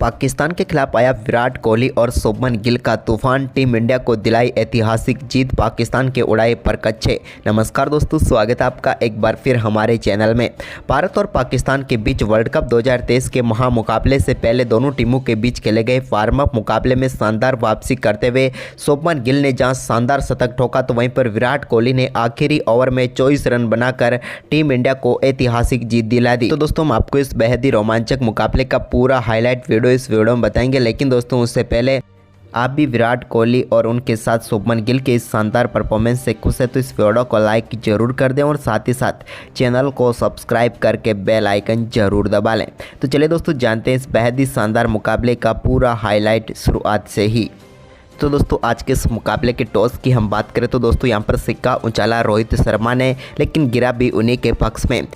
पाकिस्तान के खिलाफ आया विराट कोहली और शुभमन गिल का तूफान, टीम इंडिया को दिलाई ऐतिहासिक जीत, पाकिस्तान के उड़ाए परकच्छे। नमस्कार दोस्तों, स्वागत है आपका एक बार फिर हमारे चैनल में। भारत और पाकिस्तान के बीच वर्ल्ड कप 2023 के महामुकाबले से पहले दोनों टीमों के बीच खेले गए वार्म अप मुकाबले में शानदार वापसी करते हुए शुभमन गिल ने जहां शानदार शतक ठोका, तो वहीं पर विराट कोहली ने आखिरी ओवर में 24 रन बनाकर टीम इंडिया को ऐतिहासिक जीत दिला दी। तो दोस्तों, हम आपको इस बेहद ही रोमांचक मुकाबले का पूरा हाईलाइट वीडियो इस वीडियो में बताएंगे, लेकिन दोस्तों उससे पहले आप भी विराट कोहली और उनके साथ शुभमन गिल के इस शानदार परफॉर्मेंस से खुश है तो इस वीडियो को लाइक जरूर कर दें और साथ ही साथ चैनल को सब्सक्राइब करके बेल आइकन जरूर दबा लें। तो चलिए दोस्तों, जानते हैं इस बेहद ही शानदार मुकाबले का पूरा हाईलाइट शुरुआत से ही। तो दोस्तों, आज के इस मुकाबले के टॉस की हम बात करें तो दोस्तों यहाँ पर सिक्का उछाला रोहित शर्मा ने, लेकिन गिरा भी उन्हीं के पक्ष में।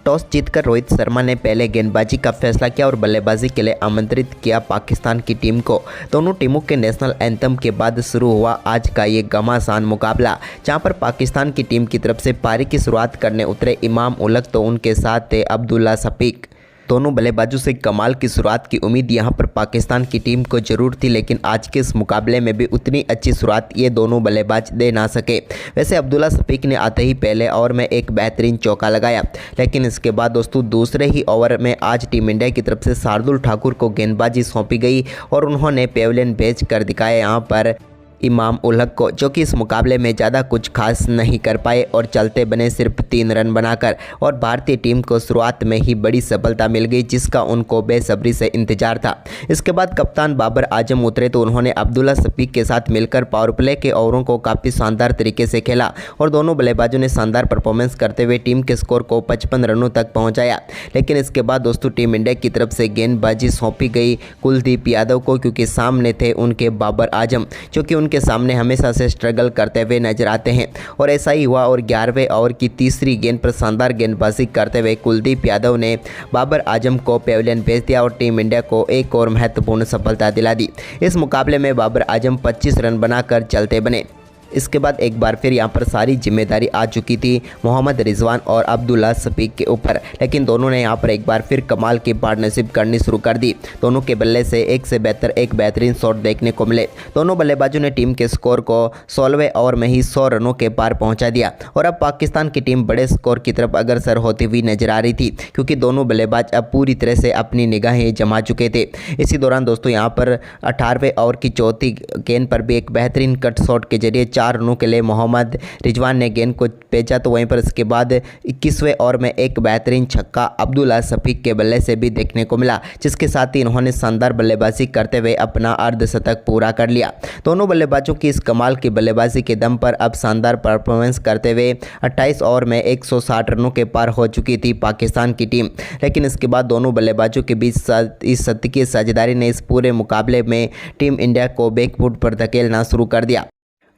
टॉस जीतकर रोहित शर्मा ने पहले गेंदबाजी का फैसला किया और बल्लेबाजी के लिए आमंत्रित किया पाकिस्तान की टीम को। दोनों टीमों के नेशनल एंथम के बाद शुरू हुआ आज का ये घमासान मुकाबला, जहां पर पाकिस्तान की टीम की तरफ से पारी की शुरुआत करने उतरे इमाम उलग, तो उनके साथ थे अब्दुल्ला शफीक। दोनों बल्लेबाजों से कमाल की शुरुआत की उम्मीद यहां पर पाकिस्तान की टीम को जरूर थी, लेकिन आज के इस मुकाबले में भी उतनी अच्छी शुरुआत ये दोनों बल्लेबाज दे ना सके। वैसे अब्दुल्ला शफीक ने आते ही पहले ओवर में एक बेहतरीन चौका लगाया, लेकिन इसके बाद दोस्तों दूसरे ही ओवर में आज टीम इंडिया की तरफ से शार्दुल ठाकुर को गेंदबाजी सौंपी गई और उन्होंने पेविलियन भेज कर दिखाया यहाँ पर इमाम उलग को, जो कि इस मुकाबले में ज़्यादा कुछ खास नहीं कर पाए और चलते बने सिर्फ 3 रन बनाकर। और भारतीय टीम को शुरुआत में ही बड़ी सफलता मिल गई, जिसका उनको बेसब्री से इंतजार था। इसके बाद कप्तान बाबर आजम उतरे तो उन्होंने अब्दुल्ला शफीक के साथ मिलकर पावर प्ले के ओवरों को काफ़ी शानदार तरीके से खेला और दोनों बल्लेबाजों ने शानदार परफॉर्मेंस करते हुए टीम के स्कोर को 55 रनों तक पहुँचाया। लेकिन इसके बाद दोस्तों टीम इंडिया की तरफ से गेंदबाजी सौंपी गई कुलदीप यादव को, क्योंकि सामने थे उनके बाबर आजम, जो कि के सामने हमेशा से स्ट्रगल करते हुए नजर आते हैं। और ऐसा ही हुआ और 11वें ओवर की तीसरी गेंद पर शानदार गेंदबाजी करते हुए कुलदीप यादव ने बाबर आजम को पेविलियन भेज दिया और टीम इंडिया को एक और महत्वपूर्ण सफलता दिला दी। इस मुकाबले में बाबर आजम 25 रन बनाकर चलते बने। इसके बाद एक बार फिर यहाँ पर सारी जिम्मेदारी आ चुकी थी मोहम्मद रिजवान और अब्दुल्ला शफीक के ऊपर, लेकिन दोनों ने यहाँ पर एक बार फिर कमाल की पार्टनरशिप करनी शुरू कर दी। दोनों के बल्ले से एक से बेहतर एक बेहतरीन शॉट देखने को मिले। दोनों बल्लेबाजों ने टीम के स्कोर को 16वें ओवर में ही 100 रनों के पार पहुँचा दिया और अब पाकिस्तान की टीम बड़े स्कोर की तरफ अग्रसर होती हुई नजर आ रही थी, क्योंकि दोनों बल्लेबाज अब पूरी तरह से अपनी निगाहें जमा चुके थे। इसी दौरान दोस्तों यहाँ पर 18वें ओवर की चौथी गेंद पर भी एक बेहतरीन कट शॉट के जरिए 4 रनों के लिए मोहम्मद रिजवान ने गेंद को भेजा, तो वहीं पर इसके बाद 21वें ओवर में एक बेहतरीन छक्का अब्दुल्ला शफीक के बल्ले से भी देखने को मिला, जिसके साथ ही इन्होंने शानदार बल्लेबाजी करते हुए अपना अर्धशतक पूरा कर लिया। दोनों बल्लेबाजों की इस कमाल की बल्लेबाजी के दम पर अब शानदार परफॉर्मेंस करते हुए 28 ओवर में 160 रनों के पार हो चुकी थी पाकिस्तान की टीम। लेकिन इसके बाद दोनों बल्लेबाजों के बीच इस सत्य की साझेदारी ने इस पूरे मुकाबले में टीम इंडिया को बैकफुट पर धकेलना शुरू कर दिया।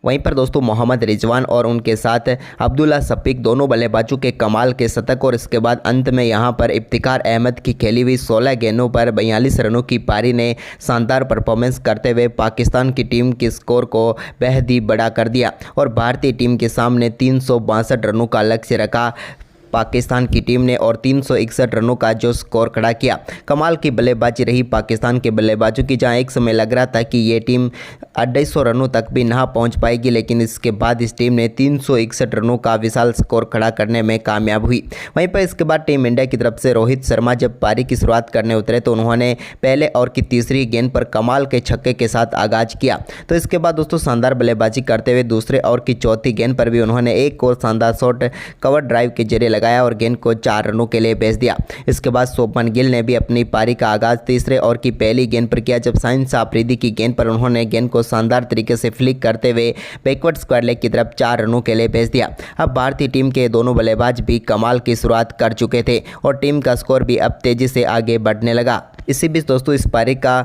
वहीं पर दोस्तों मोहम्मद रिजवान और उनके साथ अब्दुल्ला शफीक दोनों बल्लेबाजों के कमाल के शतक और इसके बाद अंत में यहां पर इफ्तिकार अहमद की खेली हुई 16 गेंदों पर 42 रनों की पारी ने शानदार परफॉर्मेंस करते हुए पाकिस्तान की टीम के स्कोर को बेहद ही बड़ा कर दिया और भारतीय टीम के सामने 362 रनों का लक्ष्य रखा पाकिस्तान की टीम ने और 361 रनों का जो स्कोर खड़ा किया। कमाल की बल्लेबाजी रही पाकिस्तान के बल्लेबाजों की, जहां एक समय लग रहा था कि ये टीम 250 रनों तक भी ना पहुंच पाएगी, लेकिन इसके बाद इस टीम ने 361 रनों का विशाल स्कोर खड़ा करने में कामयाब हुई। वहीं पर इसके बाद टीम इंडिया की तरफ से रोहित शर्मा जब पारी की शुरुआत करने उतरे तो उन्होंने पहले ओवर की तीसरी गेंद पर कमाल के छक्के के साथ आगाज किया। तो इसके बाद दोस्तों शानदार बल्लेबाजी करते हुए दूसरे ओवर की चौथी गेंद पर भी उन्होंने एक और शानदार शॉट कवर ड्राइव के जरिए लगाया और गेंद को 4 रनों के लिए भेज दिया। इसके बाद शुभमन गिल ने भी अपनी पारी का आगाज तीसरे ओवर की पहली गेंद पर किया, जब शाहिन अफरीदी की गेंद पर उन्होंने गेंद को शानदार तरीके से फ्लिक करते हुए बैकवर्ड स्क्वायर लेग की तरफ 4 रनों के लिए भेज दिया। अब भारतीय टीम के दोनों बल्लेबाज भी कमाल की शुरुआत कर चुके थे और टीम का स्कोर भी अब तेजी से आगे बढ़ने लगा। इसी बीच दोस्तों इस पारी का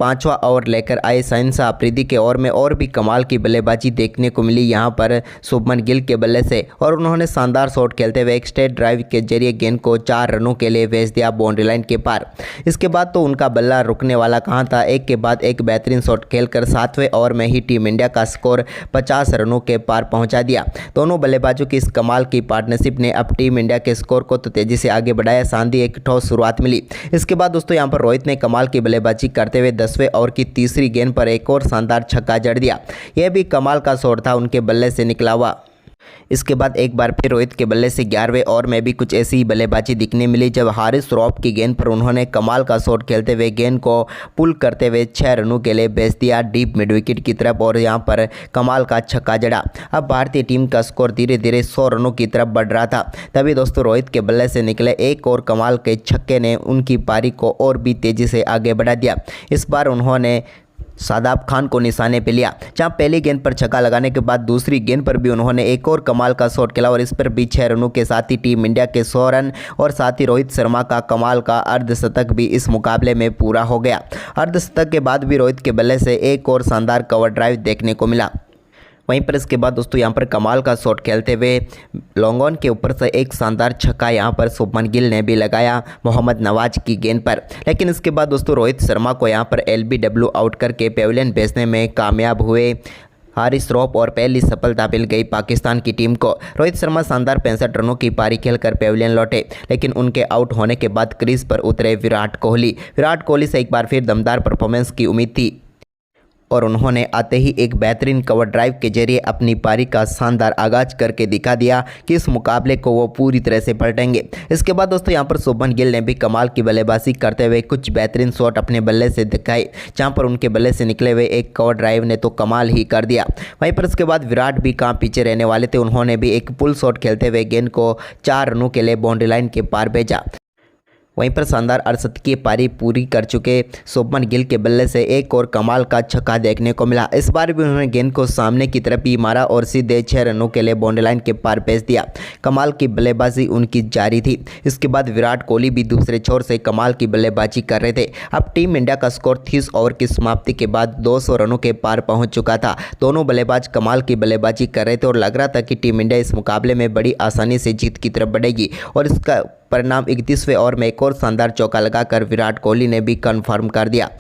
5वां ओवर लेकर आए शाहिन अफरीदी के ओवर में और भी कमाल की बल्लेबाजी देखने को मिली यहाँ पर शुभमन गिल के बल्ले से, और उन्होंने शानदार शॉट खेलते हुए एक स्ट्रेट ड्राइव के जरिए गेंद को 4 रनों के लिए भेज दिया बाउंड्री लाइन के पार। इसके बाद तो उनका बल्ला रुकने वाला कहाँ था, एक के बाद एक बेहतरीन शॉट खेलकर 7वें ओवर में ही टीम इंडिया का स्कोर 50 रनों के पार पहुँचा दिया। दोनों बल्लेबाजों की इस कमाल की पार्टनरशिप ने अब टीम इंडिया के स्कोर को तो तेजी से आगे बढ़ाया। शानदार एक ठोस शुरुआत मिली। इसके बाद दोस्तों यहाँ पर रोहित ने कमाल की बल्लेबाजी करते हुए 10वें ओवर की तीसरी गेंद पर एक और शानदार छक्का जड़ दिया। यह भी कमाल का शॉट था, उनके बल्ले से निकला हुआ। इसके बाद एक बार फिर रोहित के बल्ले से 11वें ओवर में भी कुछ ऐसी ही बल्लेबाजी दिखने मिली, जब हारिस श्रॉफ की गेंद पर उन्होंने कमाल का शॉट खेलते हुए गेंद को पुल करते हुए 6 रनों के लिए भेज दिया डीप मिड विकेट की तरफ और यहां पर कमाल का छक्का जड़ा। अब भारतीय टीम का स्कोर धीरे धीरे 100 रनों की तरफ बढ़ रहा था। तभी दोस्तों रोहित के बल्ले से निकले एक और कमाल के छक्के ने उनकी पारी को और भी तेज़ी से आगे बढ़ा दिया। इस बार उन्होंने शादाब खान को निशाने पे लिया, जहां पहली गेंद पर छक्का लगाने के बाद दूसरी गेंद पर भी उन्होंने एक और कमाल का शॉट खेला और इस पर भी 6 रनों के साथ ही टीम इंडिया के 100 रन और साथ ही रोहित शर्मा का कमाल का अर्धशतक भी इस मुकाबले में पूरा हो गया। अर्धशतक के बाद भी रोहित के बल्ले से एक और शानदार कवर ड्राइव देखने को मिला। वहीं पर इसके बाद दोस्तों यहाँ पर कमाल का शॉट खेलते हुए लॉन्ग ऑन के ऊपर से एक शानदार छक्का यहाँ पर शुभमन गिल ने भी लगाया मोहम्मद नवाज की गेंद पर। लेकिन इसके बाद दोस्तों रोहित शर्मा को यहाँ पर LBW आउट करके पेविलियन भेजने में कामयाब हुए हारिस श्रॉफ और पहली सफलता मिल गई पाकिस्तान की टीम को। रोहित शर्मा शानदार 65 रनों की पारी खेलकर पेविलियन लौटे, लेकिन उनके आउट होने के बाद क्रीज पर उतरे विराट कोहली से एक बार फिर दमदार परफॉर्मेंस की उम्मीद थी और उन्होंने आते ही एक बेहतरीन कवर ड्राइव के जरिए अपनी पारी का शानदार आगाज करके दिखा दिया कि इस मुकाबले को वो पूरी तरह से पलटेंगे। इसके बाद दोस्तों यहाँ पर शुभमन गिल ने भी कमाल की बल्लेबाजी करते हुए कुछ बेहतरीन शॉट अपने बल्ले से दिखाए, जहाँ पर उनके बल्ले से निकले हुए एक कवर ड्राइव ने तो कमाल ही कर दिया। वहीं पर इसके बाद विराट भी कहाँ पीछे रहने वाले थे, उन्होंने भी एक पुल शॉट खेलते हुए गेंद को 4 रनों के लिए बाउंड्री लाइन के पार भेजा। वहीं पर शानदार अर्धशतकीय पारी पूरी कर चुके शुभमन गिल के बल्ले से एक और कमाल का छक्का देखने को मिला। इस बार भी उन्होंने गेंद को सामने की तरफ ही मारा और सीधे 6 रनों के लिए बाउंड्री लाइन के पार भेज दिया। कमाल की बल्लेबाजी उनकी जारी थी। इसके बाद विराट कोहली भी दूसरे छोर से कमाल की बल्लेबाजी कर रहे थे। अब टीम इंडिया का स्कोर 30 ओवर की समाप्ति के बाद 200 रनों के पार पहुँच चुका था। दोनों बल्लेबाज कमाल की बल्लेबाजी कर रहे थे और लग रहा था कि टीम इंडिया इस मुकाबले में बड़ी आसानी से जीत की तरफ बढ़ेगी और इसका परिणाम 31वें ओवर में एक और शानदार चौका लगाकर विराट कोहली ने भी कंफर्म कर दिया।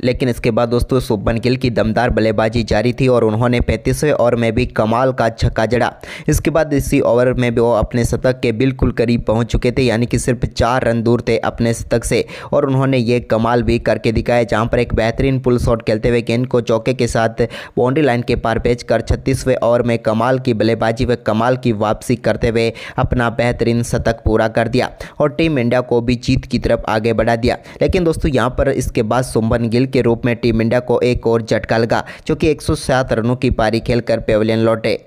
लेकिन इसके बाद दोस्तों शुभमन गिल की दमदार बल्लेबाजी जारी थी और उन्होंने 35वें ओवर में भी कमाल का छक्का जड़ा। इसके बाद इसी ओवर में भी वो अपने शतक के बिल्कुल करीब पहुंच चुके थे, यानी कि सिर्फ 4 रन दूर थे अपने शतक से और उन्होंने ये कमाल भी करके दिखाया, जहां पर एक बेहतरीन पुल शॉट खेलते हुए गेंद को चौके के साथ बाउंड्री लाइन के पार भेजकर 36वें ओवर में कमाल की बल्लेबाजी व कमाल की वापसी करते हुए अपना बेहतरीन शतक पूरा कर दिया और टीम इंडिया को भी जीत की तरफ आगे बढ़ा दिया। लेकिन दोस्तों यहाँ पर इसके बाद शुभमन गिल के रूप में टीम इंडिया को एक और झटका लगा, जो कि 107 रनों की पारी खेलकर पेविलियन लौटे।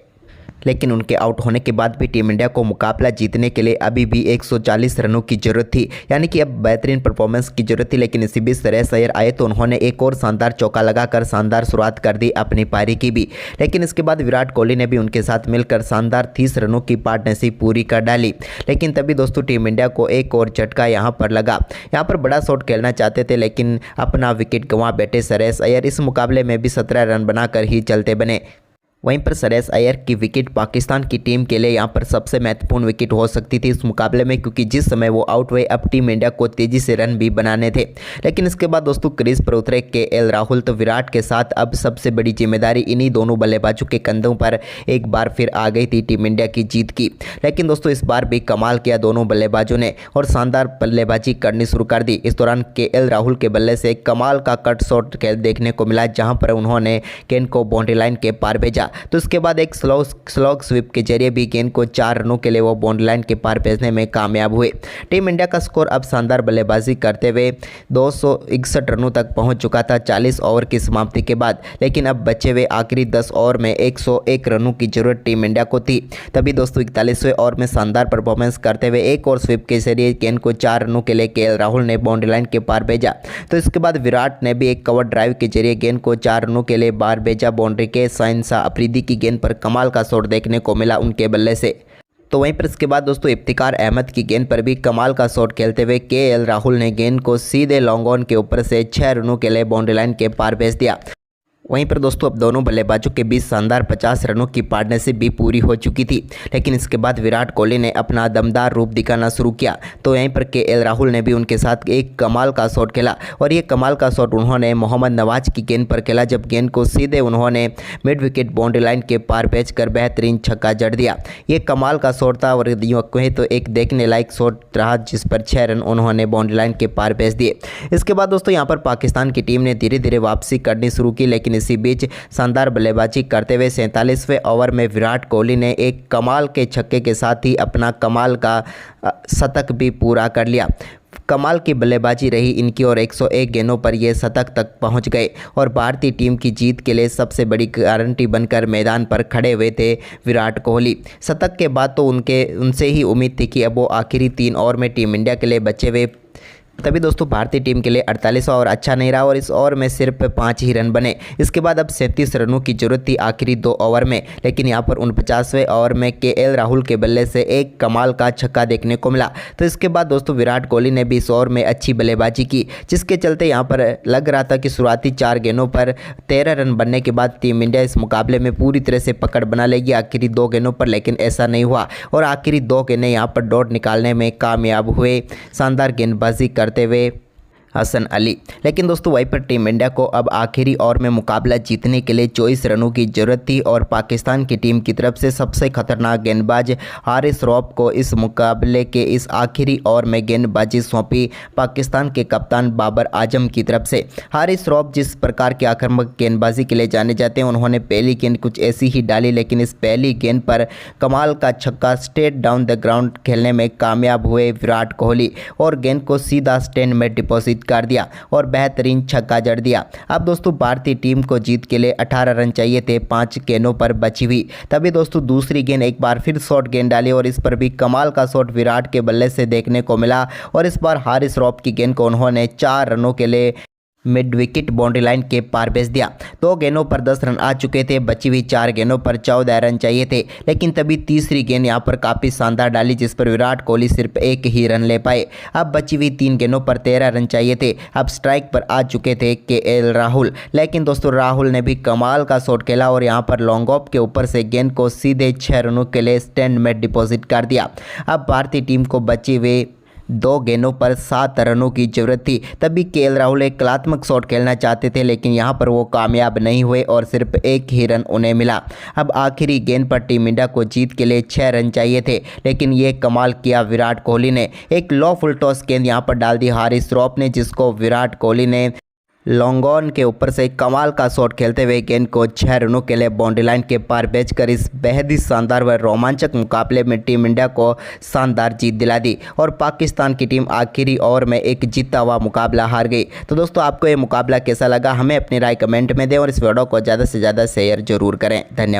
लेकिन उनके आउट होने के बाद भी टीम इंडिया को मुकाबला जीतने के लिए अभी भी 140 रनों की जरूरत थी, यानी कि अब बेहतरीन परफॉर्मेंस की जरूरत थी। लेकिन इसी बीच श्रेयस अय्यर आए तो उन्होंने एक और शानदार चौका लगाकर शानदार शुरुआत कर दी अपनी पारी की भी। लेकिन इसके बाद विराट कोहली ने भी उनके साथ मिलकर शानदार 30 रनों की पार्टनरशिप पूरी कर डाली। लेकिन तभी दोस्तों टीम इंडिया को एक और झटका यहाँ पर लगा। यहाँ पर बड़ा शॉट खेलना चाहते थे, लेकिन अपना विकेट गंवा बैठे श्रेयस अय्यर इस मुकाबले में भी 17 रन बनाकर ही चलते बने। वहीं पर श्रेयस अय्यर की विकेट पाकिस्तान की टीम के लिए यहां पर सबसे महत्वपूर्ण विकेट हो सकती थी इस मुकाबले में, क्योंकि जिस समय वो आउट हुए अब टीम इंडिया को तेजी से रन भी बनाने थे। लेकिन इसके बाद दोस्तों क्रीज पर उतरे KL राहुल, तो विराट के साथ अब सबसे बड़ी जिम्मेदारी इन्हीं दोनों बल्लेबाजों के कंधों पर एक बार फिर आ गई थी टीम इंडिया की जीत की। लेकिन दोस्तों इस बार भी कमाल किया दोनों बल्लेबाजों ने और शानदार बल्लेबाजी करनी शुरू कर दी। इस दौरान KL राहुल के बल्ले से कमाल का कट शॉट देखने को मिला, जहाँ पर उन्होंने गेंद को बाउंड्री लाइन के पार भेजा। तो इसके बाद एक स्लॉग स्वीप के जरिए भी गेंद को 4 रनों के लिए वो बाउंड्री लाइन के पार भेजने में कामयाब हुए। टीम इंडिया का स्कोर अब शानदार बल्लेबाजी करते हुए 261 रनों तक पहुंच चुका था 40 ओवर की समाप्ति के बाद। लेकिन अब बचे हुए आखिरी 10 ओवर में 101 रनों की जरूरत टीम इंडिया को थी। तभी दोस्तों 41वें ओवर में शानदार परफॉर्मेंस करते हुए एक और स्वीप के जरिए गेंद को 4 रनों के लिए KL राहुल ने बाउंड्री लाइन के पार भेजा। तो इसके बाद विराट ने भी एक कवर ड्राइव के जरिए गेंद को 4 रनों के लिए बाहर भेजा बाउंड्री के। शाहीन शाह अफरीदी की गेंद पर कमाल का शॉट देखने को मिला उनके बल्ले से। तो वहीं पर इसके बाद दोस्तों इफ्तिकार अहमद की गेंद पर भी कमाल का शॉट खेलते हुए KL राहुल ने गेंद को सीधे लॉन्ग ऑन के ऊपर से 6 रनों के लिए बाउंड्री लाइन के पार भेज दिया। वहीं पर दोस्तों अब दोनों बल्लेबाजों के बीच शानदार 50 रनों की पार्टनरशिप भी पूरी हो चुकी थी, लेकिन इसके बाद विराट कोहली ने अपना दमदार रूप दिखाना शुरू किया तो यहीं पर केएल राहुल ने भी उनके साथ एक कमाल का शॉट खेला और ये कमाल का शॉट उन्होंने मोहम्मद नवाज की गेंद पर खेला, जब गेंद को सीधे उन्होंने मिड विकेट बाउंड्री लाइन के पार भेजकर बेहतरीन छक्का जड़ दिया। ये कमाल का शॉट था और यूं कहें तो एक देखने लायक शॉट रहा, जिस पर 6 रन उन्होंने बाउंड्री लाइन के पार भेज दिए। इसके बाद दोस्तों यहाँ पर पाकिस्तान की टीम ने धीरे धीरे वापसी करनी शुरू की, लेकिन इसी बीच शानदार बल्लेबाजी करते हुए 47वें ओवर में विराट कोहली ने एक कमाल के छक्के के साथ ही अपना कमाल का शतक भी पूरा कर लिया। कमाल की बल्लेबाजी रही इनकी और 101 गेंदों पर ये शतक तक पहुंच गए और भारतीय टीम की जीत के लिए सबसे बड़ी गारंटी बनकर मैदान पर खड़े हुए थे विराट कोहली। शतक के बाद तो उनसे ही उम्मीद थी कि अब वो आखिरी 3 ओवर में टीम इंडिया के लिए बचे हुए, तभी दोस्तों भारतीय टीम के लिए 48वां ओवर अच्छा नहीं रहा और इस ओवर में सिर्फ 5 ही रन बने। इसके बाद अब 37 रनों की जरूरत थी आखिरी 2 ओवर में, लेकिन यहां पर 49वें ओवर में केएल राहुल के बल्ले से एक कमाल का छक्का देखने को मिला। तो इसके बाद दोस्तों विराट कोहली ने भी इस ओवर में अच्छी बल्लेबाजी की, जिसके चलते यहां पर लग रहा था कि शुरुआती 4 गेंदों पर 13 रन बनने के बाद टीम इंडिया इस मुकाबले में पूरी तरह से पकड़ बना लेगी आखिरी 2 गेंदों पर, लेकिन ऐसा नहीं हुआ और आखिरी 2 गेंदें यहाँ पर डॉट निकालने में कामयाब हुए शानदार गेंदबाजी करते हुए हसन अली। लेकिन दोस्तों वहीं पर टीम इंडिया को अब आखिरी ओवर में मुकाबला जीतने के लिए 24 रनों की जरूरत थी और पाकिस्तान की टीम की तरफ से सबसे खतरनाक गेंदबाज हारिस रऊफ को इस मुकाबले के इस आखिरी ओवर में गेंदबाजी सौंपी पाकिस्तान के कप्तान बाबर आजम की तरफ से। हारिस रऊफ जिस प्रकार की आक्रामक गेंदबाजी के लिए जाने जाते हैं, उन्होंने पहली गेंद कुछ ऐसी ही डाली, लेकिन इस पहली गेंद पर कमाल का छक्का स्ट्रेट डाउन द ग्राउंड खेलने में कामयाब हुए विराट कोहली और गेंद को सीधा स्टैंड में डिपॉजिट कर दिया और बेहतरीन छक्का जड़ दिया। अब दोस्तों भारतीय टीम को जीत के लिए 18 रन चाहिए थे 5 गेंदों पर बची हुई, तभी दोस्तों दूसरी गेंद एक बार फिर शॉर्ट गेंद डाली और इस पर भी कमाल का शॉट विराट के बल्ले से देखने को मिला और इस बार हारिस रऊफ की गेंद को उन्होंने 4 रनों के लिए मिड विकेट बाउंड्री लाइन के पार भेज दिया। 2 गेंदों पर 10 रन आ चुके थे, बची हुई 4 गेंदों पर 14 रन चाहिए थे, लेकिन तभी तीसरी गेंद यहां पर काफ़ी शानदार डाली, जिस पर विराट कोहली सिर्फ 1 ही रन ले पाए। अब बची हुई 3 गेंदों पर 13 रन चाहिए थे। अब स्ट्राइक पर आ चुके थे केएल राहुल, लेकिन दोस्तों राहुल ने भी कमाल का शॉट खेला और यहां पर लॉन्ग ऑफ के ऊपर से गेंद को सीधे 6 रनों के लिए स्टैंड में डिपॉजिट कर दिया। अब भारतीय टीम को बची हुए 2 गेंदों पर 7 रनों की जरूरत थी, तभी केएल राहुल एक कलात्मक शॉट खेलना चाहते थे, लेकिन यहां पर वो कामयाब नहीं हुए और सिर्फ 1 ही रन उन्हें मिला। अब आखिरी गेंद पर टीम इंडिया को जीत के लिए 6 रन चाहिए थे, लेकिन ये कमाल किया विराट कोहली ने। एक लो फुल टॉस गेंद यहां पर डाल दी हारिस रऊफ ने, जिसको विराट कोहली ने लॉन्ग ऑन के ऊपर से कमाल का शॉट खेलते हुए गेंद को 6 रनों के लिए बाउंड्री लाइन के पार भेजकर इस बेहद ही शानदार व रोमांचक मुकाबले में टीम इंडिया को शानदार जीत दिला दी और पाकिस्तान की टीम आखिरी ओवर में एक जीता हुआ मुकाबला हार गई। तो दोस्तों आपको ये मुकाबला कैसा लगा, हमें अपनी राय कमेंट में दें और इस वीडियो को ज़्यादा से ज़्यादा शेयर जरूर करें। धन्यवाद।